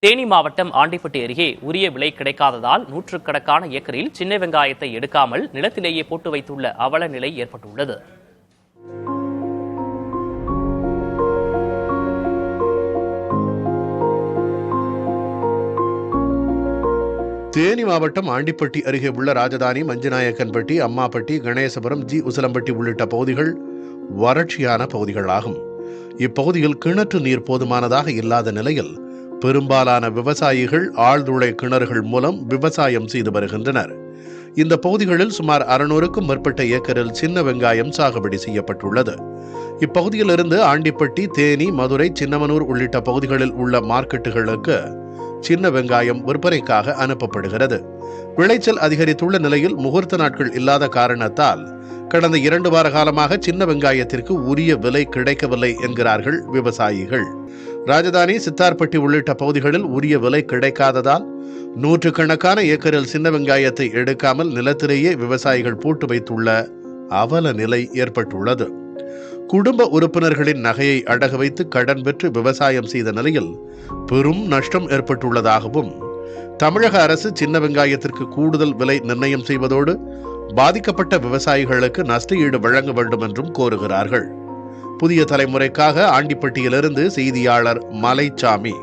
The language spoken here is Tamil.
தேனி மாவட்டம் ஆண்டிப்பட்டி அருகே உரிய விலை கிடைக்காததால் நூற்றுக்கணக்கான ஏக்கரில் சின்ன வெங்காயத்தை எடுக்காமல் நிலத்திலேயே போட்டு வைத்துள்ள அவல நிலை ஏற்பட்டுள்ளது. தேனி மாவட்டம் ஆண்டிப்பட்டி அருகே உள்ள ராஜதானி, மஞ்சுநாயக்கன்பட்டி, அம்மாப்பட்டி, கணேசபுரம், ஜி உசலம்பட்டி உள்ளிட்ட பகுதிகள் வறட்சியான பகுதிகளாகும். இப்பகுதியில் கிணற்று நீர் போதுமானதாக இல்லாத நிலையில் பெரும்பாலான விவசாயிகள் ஆழ்துளை கிணறுகள் மூலம் விவசாயம் செய்து வருகின்றனர். இந்த பகுதிகளில் சுமார் 600க்கும் மேற்பட்ட ஏக்கரில் சின்ன வெங்காயம் சாகுபடி செய்யப்பட்டுள்ளது. இப்பகுதியிலிருந்து ஆண்டிப்பட்டி, தேனி, மதுரை, சின்னமனூர் உள்ளிட்ட பகுதிகளில் உள்ள மார்க்கெட்டுகளுக்கு சின்ன வெங்காயம் விற்பனைக்காக அனுப்பப்படுகிறது. விளைச்சல் அதிகரித்துள்ள நிலையில் முகூர்த்த நாட்கள் இல்லாத காரணத்தால் கடந்த 2 வார காலமாக சின்ன வெங்காயத்திற்கு உரிய விலை கிடைக்கவில்லை என்கிறார்கள் விவசாயிகள். ராஜதானி, சித்தார்பட்டி உள்ளிட்ட பகுதிகளில் உரிய விலை கிடைக்காததால் நூற்றுக்கணக்கான ஏக்கரில் சின்ன வெங்காயத்தை எடுக்காமல் நிலத்திலேயே விவசாயிகள் போட்டு வைத்துள்ள அவல நிலை ஏற்பட்டுள்ளது. குடும்ப உறுப்பினர்களின் நகையை அடகு வைத்து கடன் பெற்று விவசாயம் செய்த நிலையில் பெரும் நஷ்டம் ஏற்பட்டுள்ளதாகவும், தமிழக அரசு சின்ன வெங்காயத்திற்கு கூடுதல் விலை நிர்ணயம் செய்வதோடு பாதிக்கப்பட்ட விவசாயிகளுக்கு நஷ்ட ஈடு வழங்க வேண்டும் என்றும் கோருகிறார்கள். புதிய தலைமுறைக்காக ஆண்டிப்பட்டியிலிருந்து செய்தியாளர் மலைச்சாமி.